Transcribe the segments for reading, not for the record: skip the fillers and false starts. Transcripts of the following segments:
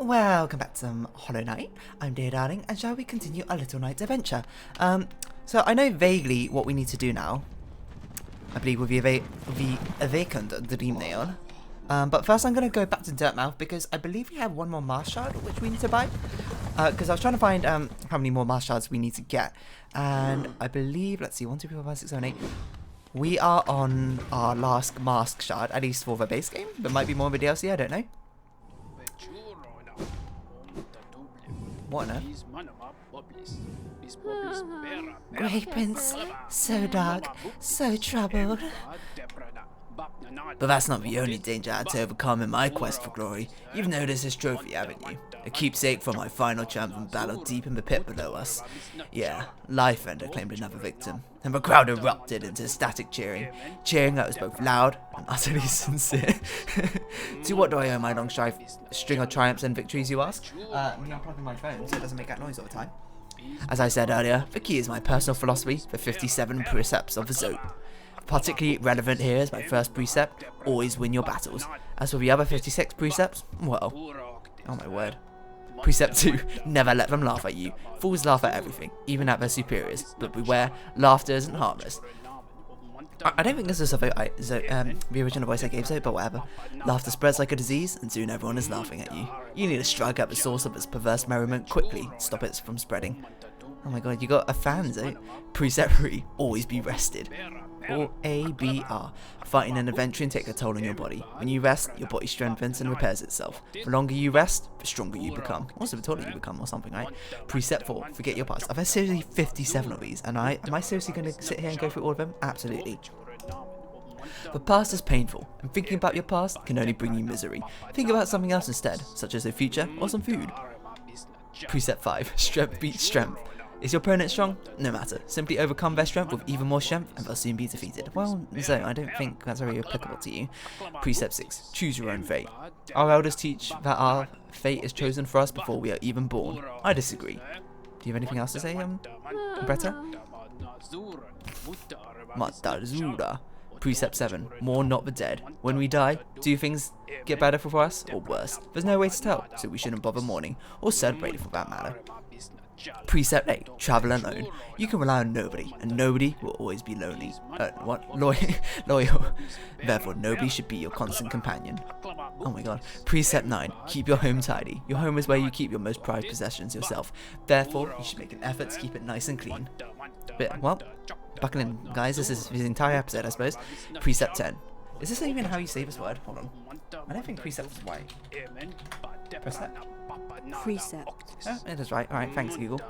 Welcome back to some Hollow Knight. I'm Dear Darling, and shall we continue our little night's adventure? So I know vaguely what we need to do now. I believe with the awakened Dreamnail. But first I'm going to go back to Dirtmouth because I believe we have one more Mask Shard which we need to buy. Because I was trying to find how many more Mask Shards we need to get. And I believe, let's see, 1, 2, 3, 4, 5, 6, 7, 8. We are on our last Mask Shard, at least for the base game. There might be more in the DLC, I don't know. What on earth? Grey Prince, so dark, so troubled. But that's not the only danger I had to overcome in my quest for glory. You've noticed this trophy, haven't you? A keepsake from my final triumphant battle deep in the pit below us. Yeah, Lifeender claimed another victim, and the crowd erupted into ecstatic cheering. Cheering that was both loud and utterly sincere. To what do I owe my long string of triumphs and victories, you ask? Me unplugging my phone so it doesn't make that noise all the time. As I said earlier, the key is my personal philosophy, the 57 Precepts of the Zote. Particularly relevant here is my first precept, always win your battles. As for the other 56 precepts, well, oh my word. Precept 2, never let them laugh at you. Fools laugh at everything, even at their superiors, but beware, laughter isn't harmless. I don't think this is the original voice I gave Zote, but whatever. Laughter spreads like a disease, and soon everyone is laughing at you. You need to strike at the source of its perverse merriment quickly, stop it from spreading. Oh my god, you got a fan, Zote. Precept 3, always be rested. Or ABR. Fighting and adventuring take a toll on your body. When you rest, your body strengthens and repairs itself. The longer you rest, the stronger you become. Also, the taller you become or something, right? Precept 4, forget your past. I've had seriously 57 of these, and am I seriously going to sit here and go through all of them? Absolutely. The past is painful, and thinking about your past can only bring you misery. Think about something else instead, such as the future or some food. Precept 5, strength beats strength. Is your opponent strong? No matter. Simply overcome their strength with even more strength and they'll soon be defeated. Well, so I don't think that's very applicable to you. Precept 6. Choose your own fate. Our elders teach that our fate is chosen for us before we are even born. I disagree. Do you have anything else to say, Bretta? Matazura. Precept 7. Mourn not the dead. When we die, do things get better for us or worse? There's no way to tell, so we shouldn't bother mourning, or celebrating for that matter. Precept 8. Travel alone. You can rely on nobody, and nobody will always be lonely. Loyal. Therefore, nobody should be your constant companion. Oh my god. Precept 9. Keep your home tidy. Your home is where you keep your most prized possessions yourself. Therefore, you should make an effort to keep it nice and clean. But, well, buckle in, guys. This is the entire episode, I suppose. Precept 10. Is this even how you say this word? Hold on. I don't think precept is right. Precept? Precept. Oh, it is right. Alright, thanks Google.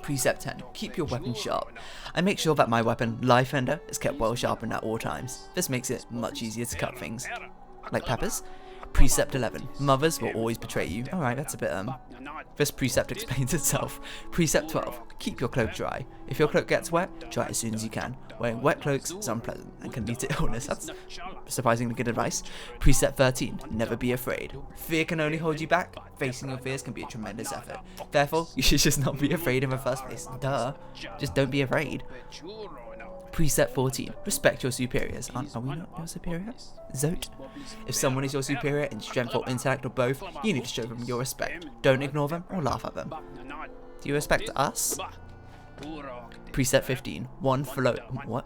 Precept 10. Keep your weapon sharp. I make sure that my weapon, Lifeender, is kept well sharpened at all times. This makes it much easier to cut things. Like peppers? Precept 11. Mothers will always betray you. Alright, that's a bit, This precept explains itself. Precept 12. Keep your cloak dry. If your cloak gets wet, dry it as soon as you can. Wearing wet cloaks is unpleasant and can lead to illness. That's surprisingly good advice. Precept 13. Never be afraid. Fear can only hold you back. Facing your fears can be a tremendous effort. Therefore, you should just not be afraid in the first place. Duh. Just don't be afraid. Precept 14. Respect your superiors. Are we not your superiors? Zote. If someone is your superior in strength or intellect or both, you need to show them your respect. Don't ignore them or laugh at them. Do you respect us? Precept 15. One foe,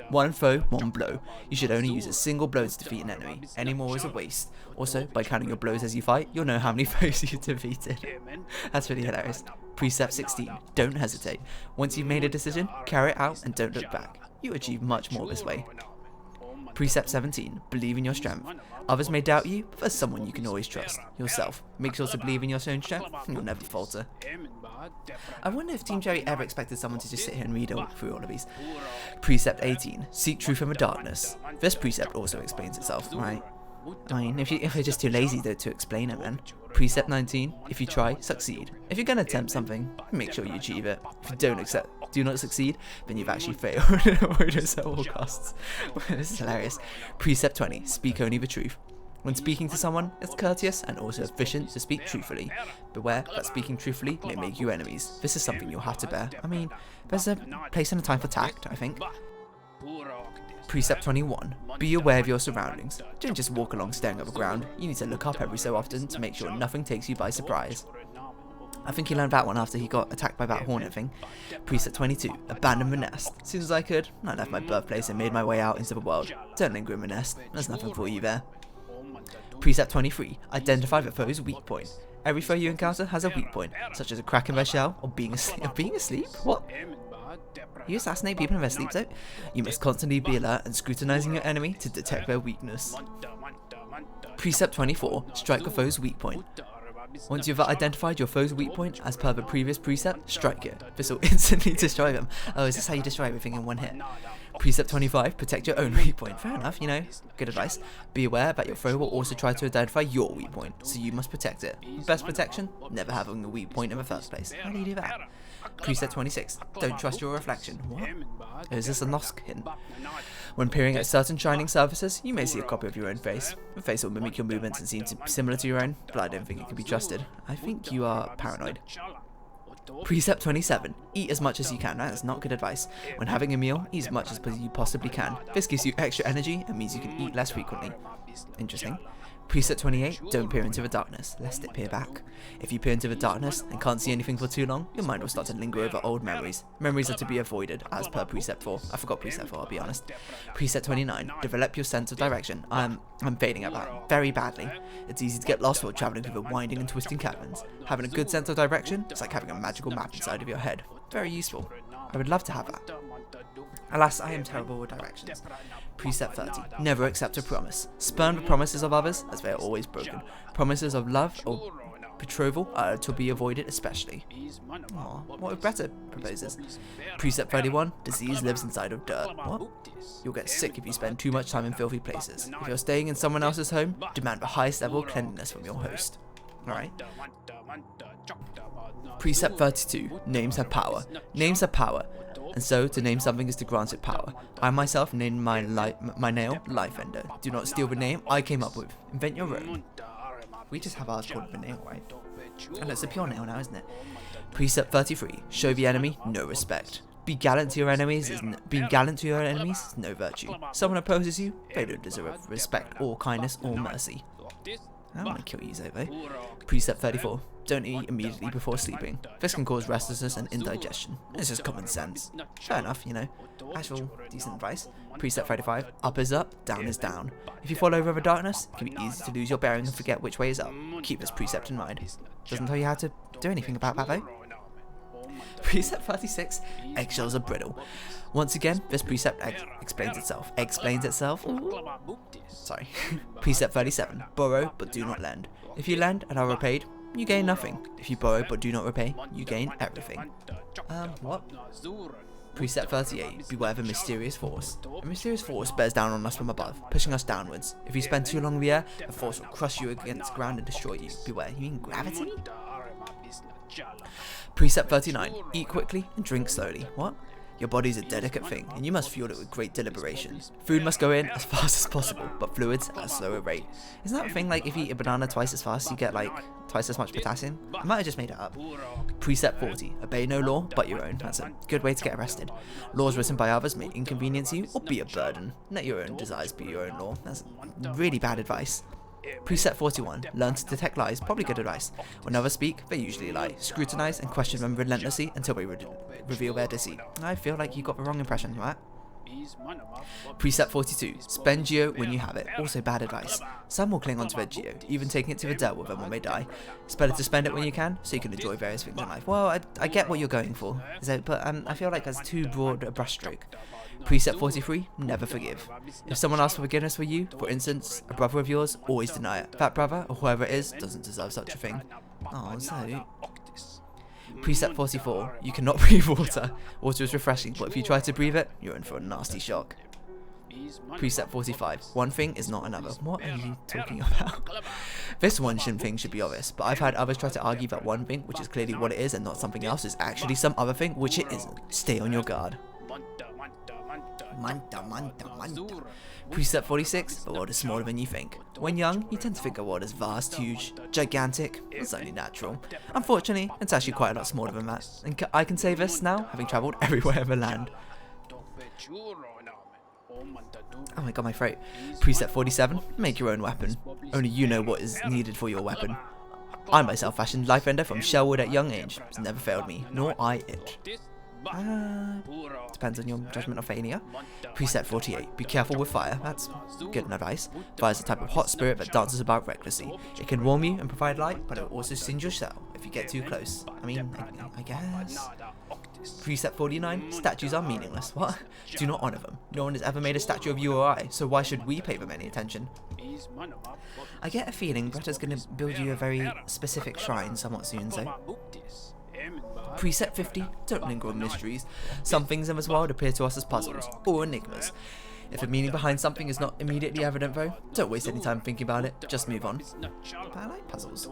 one blow. You should only use a single blow to defeat an enemy. Any more is a waste. Also, by counting your blows as you fight, you'll know how many foes you've defeated. That's really hilarious. Precept 16. Don't hesitate. Once you've made a decision, carry it out and don't look back. You achieve much more this way. Precept 17. Believe in your strength. Others may doubt you, but there's someone you can always trust. Yourself. Make sure to believe in your own strength, and you'll never falter. I wonder if Team Cherry ever expected someone to just sit here and read through all of these. Precept 18. Seek truth from the darkness. This precept also explains itself, right? I mean, if you're just too lazy to explain it, then. Precept 19. If you try, succeed. If you're going to attempt something, make sure you achieve it. If you do not succeed, then you've actually failed. Avoid it at all costs. This is hilarious. Precept 20. Speak only the truth. When speaking to someone, it's courteous and also efficient to speak truthfully. Beware that speaking truthfully may make you enemies. This is something you'll have to bear. I mean, there's a place and a time for tact, I think. Precept 21. Be aware of your surroundings. Don't just walk along staring at the ground. You need to look up every so often to make sure nothing takes you by surprise. I think he learned that one after he got attacked by that hornet thing. Precept 22. Abandon the nest. As soon as I could, I left my birthplace and made my way out into the world. Don't linger in the nest. There's nothing for you there. Precept 23. Identify the foe's weak point. Every foe you encounter has a weak point, such as a crack in their shell or being asleep. What? You assassinate people in their sleep, though? You must constantly be alert and scrutinizing your enemy to detect their weakness. Precept 24. Strike a foe's weak point. Once you've identified your foe's weak point, as per the previous precept, strike it. This will instantly destroy them. Oh, is this how you destroy everything in one hit? Precept 25. Protect your own weak point. Fair enough, you know, good advice. Be aware that your foe will also try to identify your weak point, so you must protect it. Best protection? Never having a weak point in the first place. How do you do that? Precept 26. Don't trust your reflection. What? Is this a Nosk hint? When peering at certain shining surfaces, you may see a copy of your own face. The face will mimic your movements and seem similar to your own, but I don't think it can be trusted. I think you are paranoid. Precept 27. Eat as much as you can. That is not good advice. When having a meal, eat as much as you possibly can. This gives you extra energy and means you can eat less frequently. Interesting. Precept 28. Don't peer into the darkness, lest it peer back. If you peer into the darkness and can't see anything for too long, your mind will start to linger over old memories. Memories are to be avoided, as per Precept 4. I forgot Precept 4, I'll be honest. Precept 29. Develop your sense of direction. I'm failing at that very badly. It's easy to get lost while travelling through the winding and twisting caverns. Having a good sense of direction is like having a magical map inside of your head. Very useful. I would love to have that. Alas, I am terrible with directions. Precept 30. Never accept a promise. Spurn the promises of others, as they are always broken. Promises of love or betrothal are to be avoided especially. Aw, what if Bretta proposes? Precept 31. Disease lives inside of dirt. What? You'll get sick if you spend too much time in filthy places. If you're staying in someone else's home, demand the highest level of cleanliness from your host. Alright. Precept 32. Names have power. Names have power. And so, to name something is to grant it power. I myself named my nail Lifeender. Do not steal the name I came up with. Invent your own. We just have ours called the nail, right? And it's a pure nail now, isn't it? Precept 33. Show the enemy no respect. Be gallant to your enemies is no virtue. Someone opposes you, they don't deserve respect or kindness or mercy. I want to kill you, Zote. Precept 34. Don't eat immediately before sleeping. This can cause restlessness and indigestion. It's just common sense. Fair enough, you know. Actual decent advice. Precept 35. Up is up, down is down. If you fall over the darkness, it can be easy to lose your bearing and forget which way is up. Keep this precept in mind. Doesn't tell you how to do anything about that though. Precept 36. Eggshells are brittle. Once again, this precept explains itself. Ooh. Sorry. Precept 37. Borrow, but do not lend. If you lend and are repaid, you gain nothing. If you borrow but do not repay, you gain everything. What? Precept 38. Beware of a mysterious force. A mysterious force bears down on us from above, pushing us downwards. If you spend too long in the air, the force will crush you against the ground and destroy you. Beware. You mean gravity? Precept 39. Eat quickly and drink slowly. What? Your body is a delicate thing, and you must fuel it with great deliberation. Food must go in as fast as possible, but fluids at a slower rate. Isn't that a thing like if you eat a banana twice as fast, you get like twice as much potassium? I might have just made it up. Precept 40. Obey no law but your own. That's a good way to get arrested. Laws written by others may inconvenience you or be a burden. Let your own desires be your own law. That's really bad advice. Precept 41. Learn to detect lies. Probably good advice. When others speak, they usually lie. Scrutinize and question them relentlessly until they reveal their deceit. I feel like you got the wrong impression, right? Precept 42. Spend geo when you have it. Also bad advice. Some will cling onto their geo, even taking it to the dirt with them when they die. It's better to spend it when you can, so you can enjoy various things in life. Well, I get what you're going for, but I feel like that's too broad a brushstroke. Precept 43. Never forgive. If someone asks for forgiveness for you, for instance, a brother of yours, always deny it. That brother, or whoever it is, doesn't deserve such a thing. Oh, so... Precept 44. You cannot breathe water. Water is refreshing, but if you try to breathe it, you're in for a nasty shock. Precept 45. One thing is not another. What are you talking about? This one thing should be obvious, but I've had others try to argue that one thing, which is clearly what it is and not something else, is actually some other thing, which it isn't. Stay on your guard. Precept 46. The world is smaller than you think. When young, you tend to think the world is vast, huge, gigantic. It's only natural. Unfortunately, it's actually quite a lot smaller than that. And I can say this now, having travelled everywhere in the land. Oh my god, my throat. Precept 47, make your own weapon. Only you know what is needed for your weapon. I myself fashioned Life Ender from shellwood at young age. It's never failed me, nor I it. Depends on your judgment of failure. Precept 48, be careful with fire. That's good advice. Fire is a type of hot spirit that dances about recklessly. It can warm you and provide light, but it will also singe your shell if you get too close. I mean, I guess. Precept 49, statues are meaningless. What? Do not honour them. No one has ever made a statue of you or I, so why should we pay them any attention? I get a feeling Bretta's going to build you a very specific shrine somewhat soon, so. Precept 50, don't linger on mysteries. Some things in this world appear to us as puzzles, or enigmas. If the meaning behind something is not immediately evident though, don't waste any time thinking about it, just move on. But I like puzzles.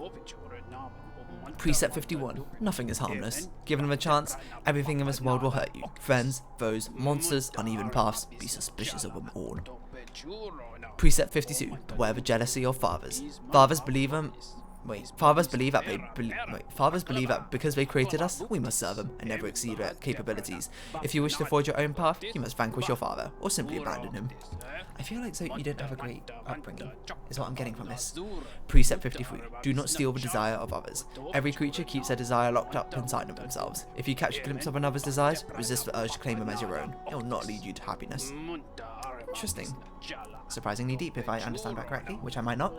Precept 51, nothing is harmless. Given them a chance, everything in this world will hurt you. Friends, foes, monsters, uneven paths, be suspicious of them all. Precept 52, beware of jealousy of fathers. Fathers believe that because they created us, we must serve them and never exceed their capabilities. If you wish to forge your own path, you must vanquish your father, or simply abandon him. I feel like Zote, you didn't have a great upbringing, is what I'm getting from this. Precept 53, do not steal the desire of others. Every creature keeps their desire locked up inside of themselves. If you catch a glimpse of another's desires, resist the urge to claim them as your own. It will not lead you to happiness. Interesting. Surprisingly deep if I understand that correctly, which I might not.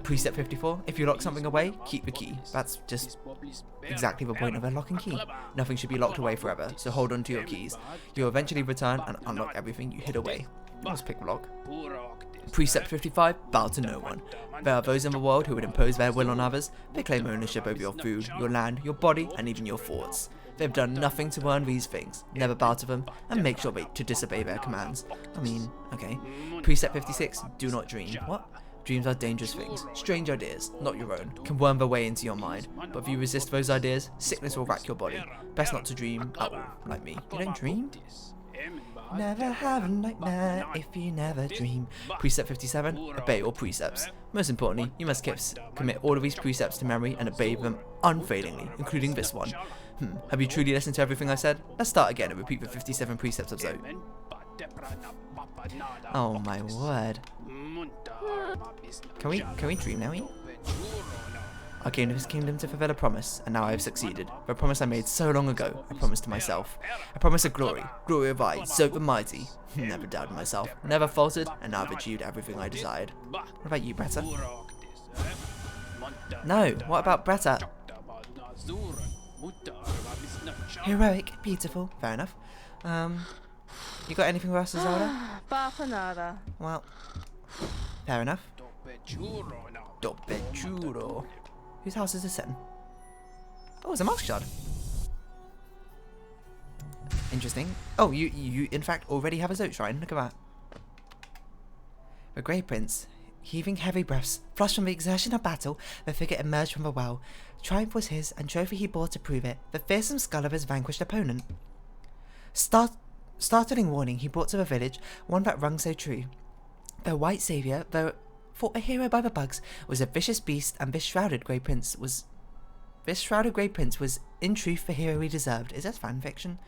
Precept 54, if you lock something away, keep the key. That's just exactly the point of a lock and key. Nothing should be locked away forever, so hold on to your keys. You'll eventually return and unlock everything you hid away. Let's pick the lock. Precept 55, bow to no one. There are those in the world who would impose their will on others. They claim ownership over your food, your land, your body, and even your thoughts. They've done nothing to earn these things. Never bow to them, and make sure to disobey their commands. I mean, okay. Precept 56, do not dream. What? Dreams are dangerous things. Strange ideas, not your own, can worm their way into your mind. But if you resist those ideas, sickness will rack your body. Best not to dream at all, like me. You don't dream? Never have a nightmare if you never dream. Precept 57, obey all precepts. Most importantly, you must commit all of these precepts to memory and obey them unfailingly, including this one. Have you truly listened to everything I said? Let's start again and repeat the 57 precepts of Zote. Oh my word. Can we dream now? I came to this kingdom to fulfill a promise, and now I have succeeded. The promise I made so long ago, I promised to myself. A promise of glory of I, Zote the Mighty. Never doubted myself, never faltered, and now I've achieved everything I desired. What about you, Bretta? No, what about Bretta? Heroic, beautiful, fair enough. You got anything for us, Zelda? Well, fair enough. Doppe churro. Whose house is this in? Oh, it's a mask shard. Interesting. Oh, you in fact already have a Zote shrine. Look at that. The Grey Prince, heaving heavy breaths, flushed from the exertion of battle, the figure emerged from the well. Triumph was his, and trophy he bore to prove it. The fearsome skull of his vanquished opponent. Startling warning he brought to the village, one that rung so true. The white saviour, though thought a hero by the bugs, was a vicious beast, and this shrouded Grey Prince was in truth the hero he deserved. Is that fan fiction?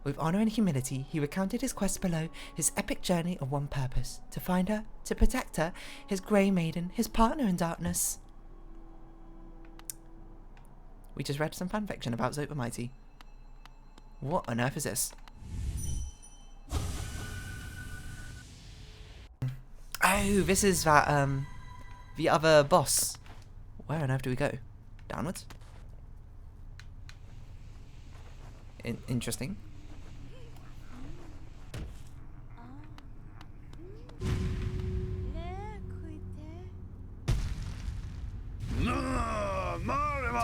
With honour and humility, he recounted his quest below, his epic journey of one purpose: to find her, to protect her, his grey maiden, his partner in darkness. We just read some fan fiction about Zote the Mighty. What on earth is this? Oh, this is that, the other boss. Where on earth do we go? Downwards? Interesting.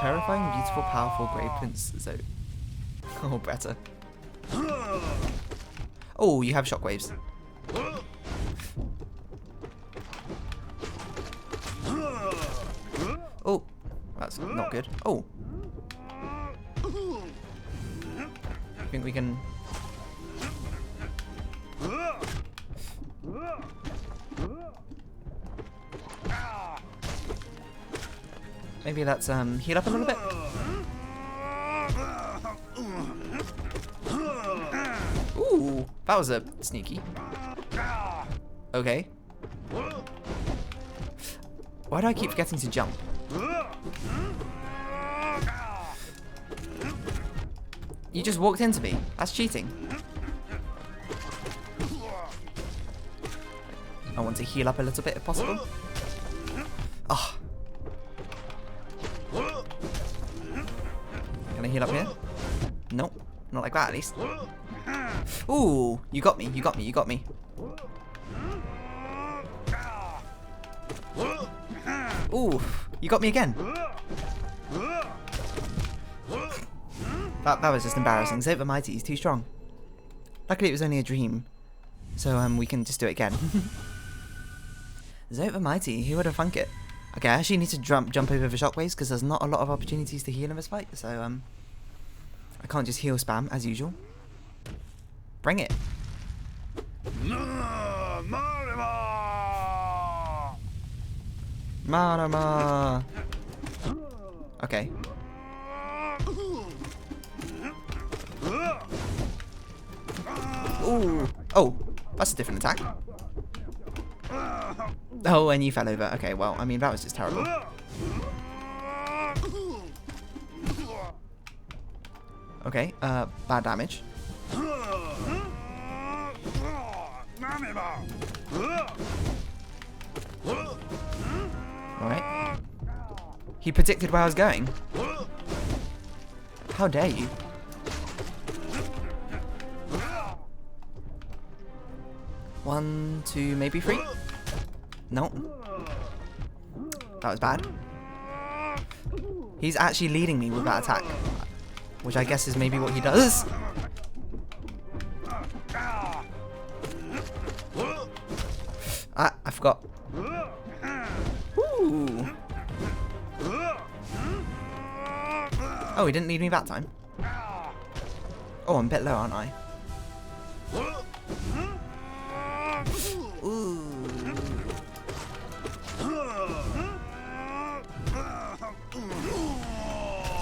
Terrifying, beautiful, powerful Grey Prince Zote. Oh, Bretta. Oh, you have shockwaves. Oh, that's not good. Oh. I think we can... Maybe let's heal up a little bit. Ooh, that was a sneaky. Okay. Why do I keep forgetting to jump? You just walked into me. That's cheating. I want to heal up a little bit if possible. Oh. Can I heal up here? Nope. Not like that, at least. Ooh, you got me, you got me, you got me. Ooh, you got me again. That was just embarrassing. Zote Mighty is too strong. Luckily it was only a dream. So we can just do it again. Zote Mighty, who would have thunk it? Okay, I actually need to jump over the shockwaves because there's not a lot of opportunities to heal in this fight. So I can't just heal spam as usual. Bring it. Marama. Okay. Ooh. Oh, that's a different attack. Oh, and you fell over. Okay, well, I mean, that was just terrible. Okay, bad damage. Alright. He predicted where I was going. How dare you? One, two, maybe three? Nope. That was bad. He's actually leading me with that attack. Which I guess is maybe what he does. Ah, I forgot. Ooh. Oh, he didn't lead me that time. Oh, I'm a bit low, aren't I? Ooh.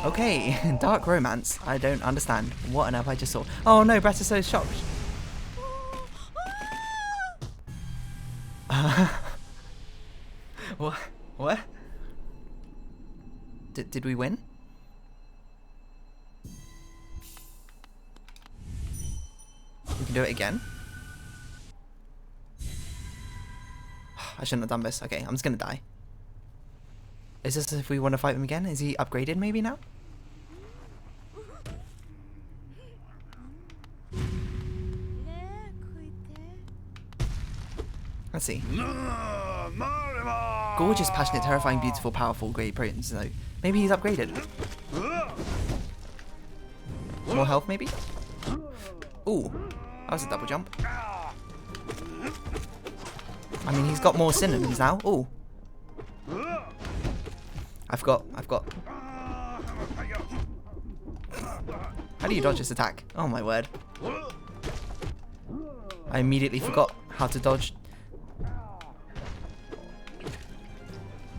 Okay, dark romance. I don't understand. What on earth I just saw? Oh no, Brett is so shocked. What? What? Did we win? We can do it again. I shouldn't have done this. Okay, I'm just gonna die. Is this if we want to fight him again? Is he upgraded maybe now? Let's see. Gorgeous, passionate, terrifying, beautiful, powerful, great, brilliant. So maybe he's upgraded. More health maybe? Ooh, that was a double jump. I mean, he's got more synonyms now. Ooh. I've got. How do you dodge this attack? Oh my word. I immediately forgot how to dodge.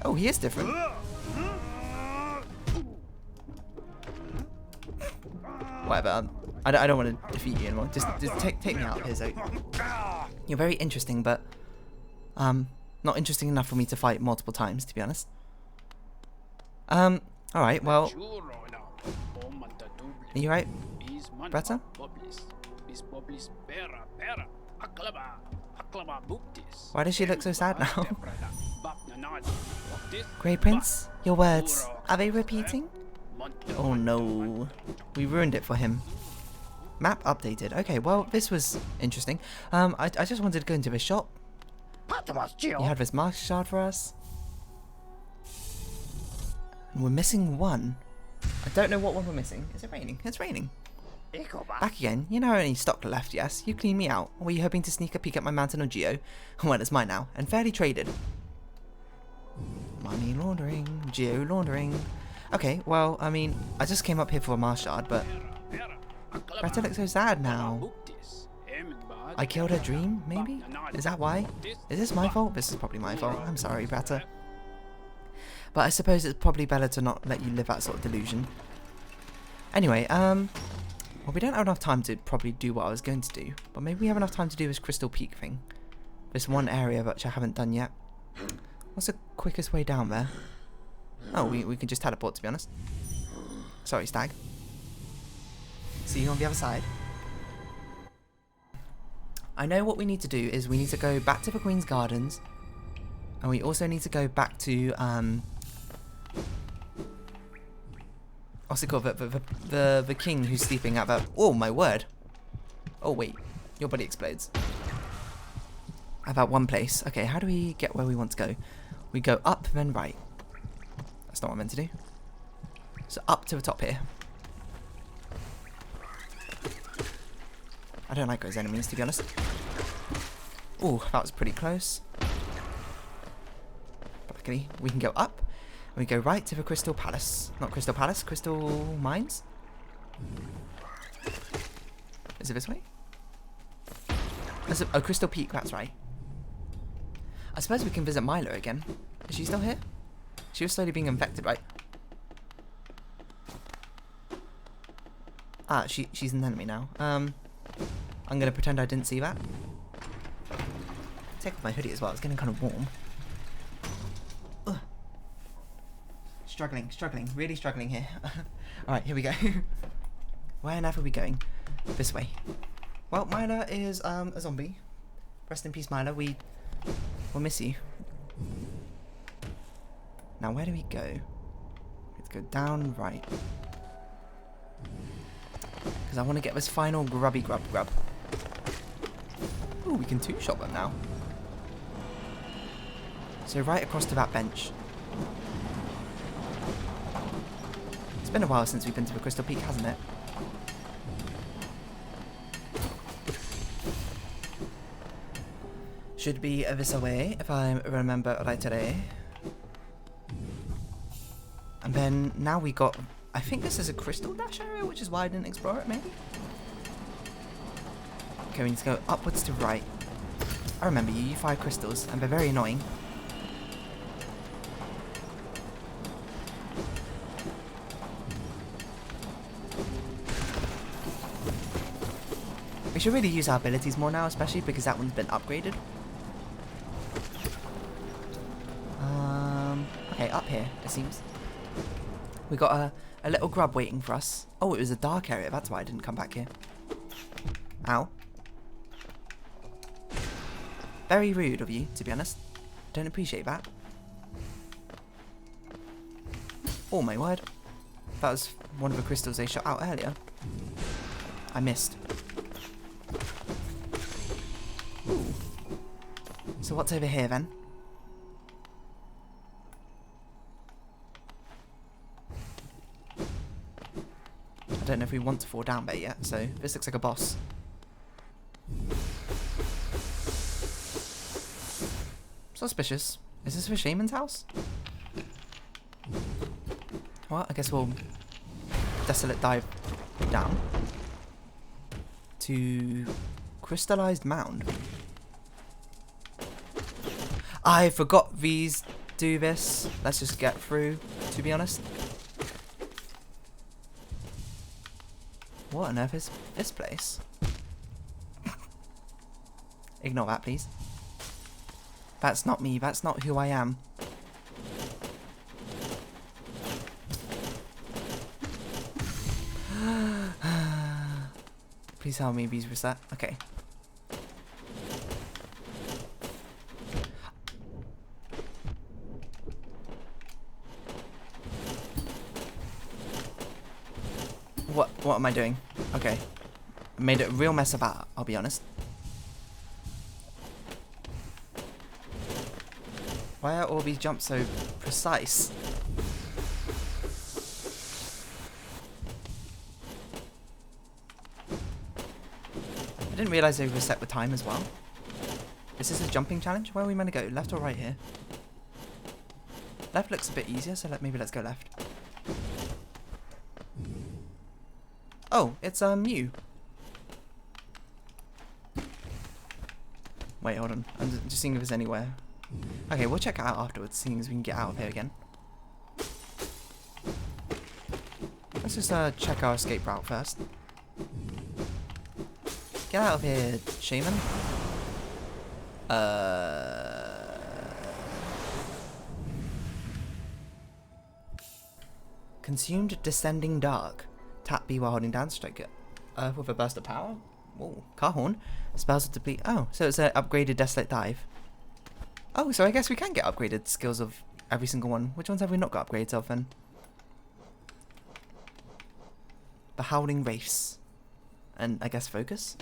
Oh, he is different. Whatever. I don't want to defeat you anymore. Just take me out here, Zote. You're very interesting, but not interesting enough for me to fight multiple times, to be honest. Alright, well. Are you right, Bretta? Why does she look so sad now? Grey Prince, your words, are they repeating? Oh no, we ruined it for him. Map updated. Okay, well, this was interesting. I just wanted to go into the shop. You had this mask shard for us. And we're missing one. I don't know what one we're missing. Is it raining? It's raining. Back again. You know any stock left, yes? You cleaned me out. Or were you hoping to sneak a peek at my mountain of Geo? Well, it's mine now, and fairly traded. Money laundering, Geo laundering. Okay, well, I mean, I just came up here for a mask shard, but Bretta looks so sad now. I killed her dream, maybe? Is that why? Is this my fault? This is probably my fault. I'm sorry, Bretta. But I suppose it's probably better to not let you live that sort of delusion. Anyway, well, we don't have enough time to probably do what I was going to do, but maybe we have enough time to do this Crystal Peak thing. this one area which I haven't done yet. What's the quickest way down there? Oh, we can just teleport, to be honest. Sorry, stag. See you on the other side. I know what we need to do is we need to go back to the Queen's Gardens. And we also need to go back to, what's it called? The king who's sleeping at the... Oh, my word. Oh, wait. Your body explodes. About one place. Okay, how do we get where we want to go? We go up, then right. That's not what I meant to do. So up to the top here. I don't like those enemies, to be honest. Oh, that was pretty close. But luckily, we can go up. And we go right to the Crystal Palace. Not Crystal Palace, Crystal Mines? Is it this way? Oh, Crystal Peak, that's right. I suppose we can visit Milo again. Is she still here? She was slowly being infected, right? Ah, she's an enemy now. I'm gonna pretend I didn't see that. Take off my hoodie as well, it's getting kind of warm. Ugh. Struggling, really struggling here. Alright, here we go. Where on earth are we going? This way. Well, Milo is a zombie. Rest in peace, Milo. We'll miss you. Now, where do we go? Let's go down right. Because I want to get this final grubby grub. Ooh, we can two-shot them now. So right across to that bench. It's been a while since we've been to the Crystal Peak, hasn't it? Should be this away, if I remember rightly. And then now we got... I think this is a Crystal Dash area, which is why I didn't explore it, maybe? Okay, we need to go upwards to right. I remember you fire crystals, and they're very annoying. We should really use our abilities more now, especially because that one's been upgraded. Okay, up here, it seems. We got a little grub waiting for us. Oh, it was a dark area, that's why I didn't come back here. Ow. Very rude of you, to be honest. Don't appreciate that. Oh my word. That was one of the crystals they shot out earlier. I missed. Ooh. So what's over here then? I don't know if we want to fall down there yet, so this looks like a boss. Suspicious. Is this the shaman's house? Well, I guess we'll desolate dive down to crystallized mound. I forgot these do this. Let's just get through, to be honest. What on earth is this place? Ignore that, please. That's not me. That's not who I am. Please tell me these reset. Okay. What am I doing? Okay. I made a real mess of that, I'll be honest. Why are all these jumps so precise? I didn't realise they reset the time as well. Is this a jumping challenge? Where are we meant to go? Left or right here? Left looks a bit easier, so maybe let's go left. Oh, it's Mew. Wait, hold on. I'm just seeing if there's anywhere. Okay, we'll check it out afterwards, seeing as we can get out of here again. Let's just check our escape route first. Get out of here, shaman. Consumed Descending Dark. Tap B while holding down, strike it with a burst of power. Whoa, car horn. Spells to deplete. Oh, so it's an upgraded Desolate Dive. Oh, so I guess we can get upgraded skills of every single one. Which ones have we not got upgrades of then? The Howling Wraiths. And I guess Focus.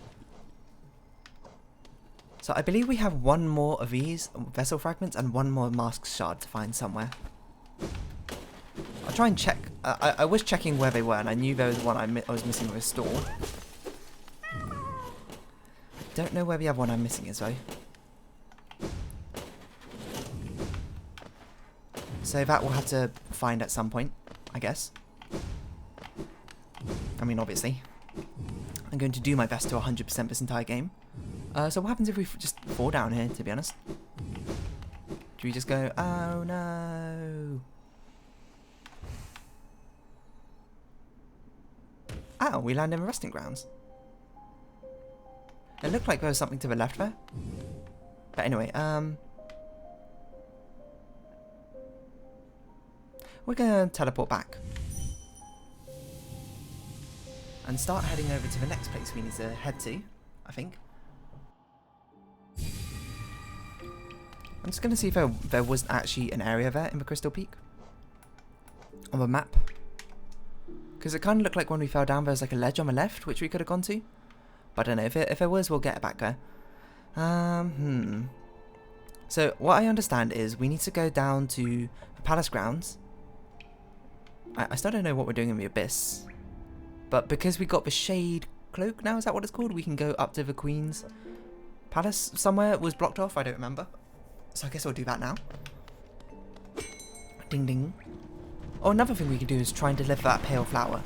So I believe we have one more of these Vessel Fragments and one more Mask Shard to find somewhere. I'll try and check. I was checking where they were, and I knew there was one I was missing Restore. I don't know where the other one I'm missing is though. So that we'll have to find at some point, I guess. I mean, obviously. I'm going to do my best to 100% this entire game. So what happens if we just fall down here, to be honest? Do we just go, oh no? Ow, we land in the resting grounds. It looked like there was something to the left there. But anyway, we're gonna teleport back. And start heading over to the next place we need to head to, I think. I'm just gonna see if there was actually an area there in the Crystal Peak. On the map. Because it kind of looked like when we fell down there was like a ledge on the left which we could have gone to. But I don't know, if there was, we'll get it back there. So what I understand is we need to go down to the palace grounds. I still don't know what we're doing in the abyss. But because we got the shade cloak now, is that what it's called? We can go up to the Queen's palace somewhere. It was blocked off, I don't remember. So I guess we'll do that now. Ding ding. Oh, another thing we can do is try and deliver that pale flower.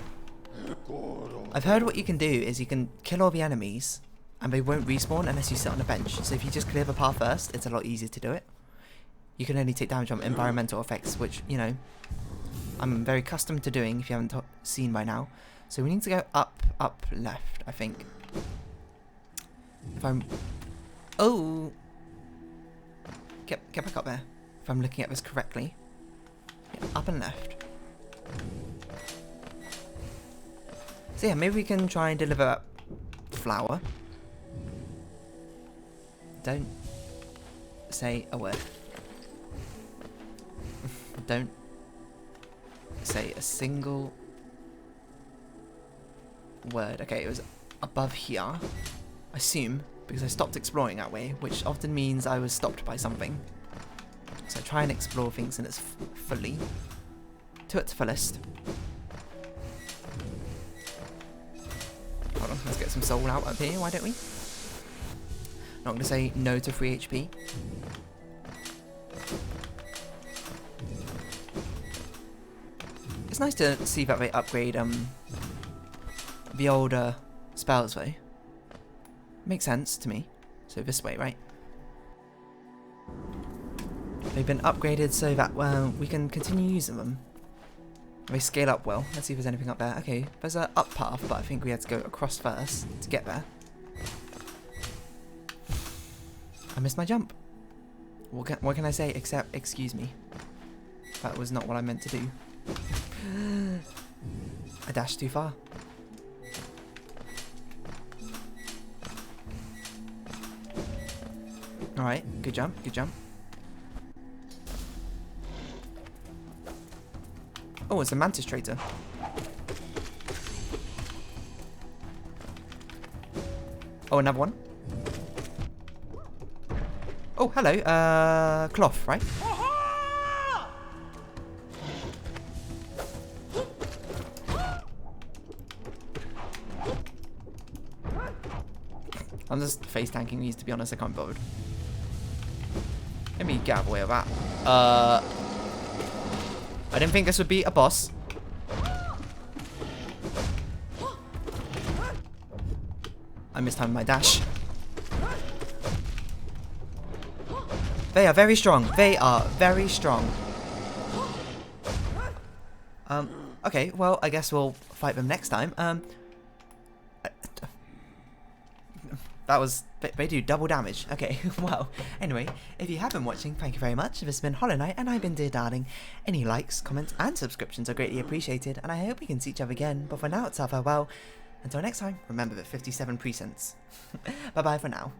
I've heard what you can do is you can kill all the enemies and they won't respawn unless you sit on a bench. So if you just clear the path first, it's a lot easier to do it. You can only take damage from environmental effects, which, you know, I'm very accustomed to doing if you haven't seen by now. So we need to go up, left, I think. If I'm... Oh! Get back up there, if I'm looking at this correctly. Yeah, up and left. So yeah, maybe we can try and deliver that flower. Don't say a word. Don't say a single word. Okay, it was above here, I assume, because I stopped exploring that way, which often means I was stopped by something. So I try and explore things in its to its fullest. Hold on, let's get some soul out up here, why don't we? Not going to say no to free HP. It's nice to see that they upgrade the older spells though. Makes sense to me. So this way, right? They've been upgraded so that we can continue using them. They scale up well. Let's see if there's anything up there. Okay, there's an up path, but I think we had to go across first to get there. I missed my jump. What can I say except excuse me? That was not what I meant to do. I dashed too far. Alright, good jump, good jump. Oh, it's a mantis traitor. Oh, another one. Oh, hello. Cloth, right? I'm just face tanking these, to be honest. I can't be bothered. Let me get out of the way of that. I didn't think this would be a boss. I mistimed my dash. They are very strong. They are very strong. Okay, well, I guess we'll fight them next time. that was, they do double damage. Okay, well, anyway, if you have been watching, thank you very much. This has been Hollow Knight, and I've been Dear Darling. Any likes, comments, and subscriptions are greatly appreciated, and I hope we can see each other again. But for now, it's our farewell. Until next time, remember the 57 precepts. Bye bye for now.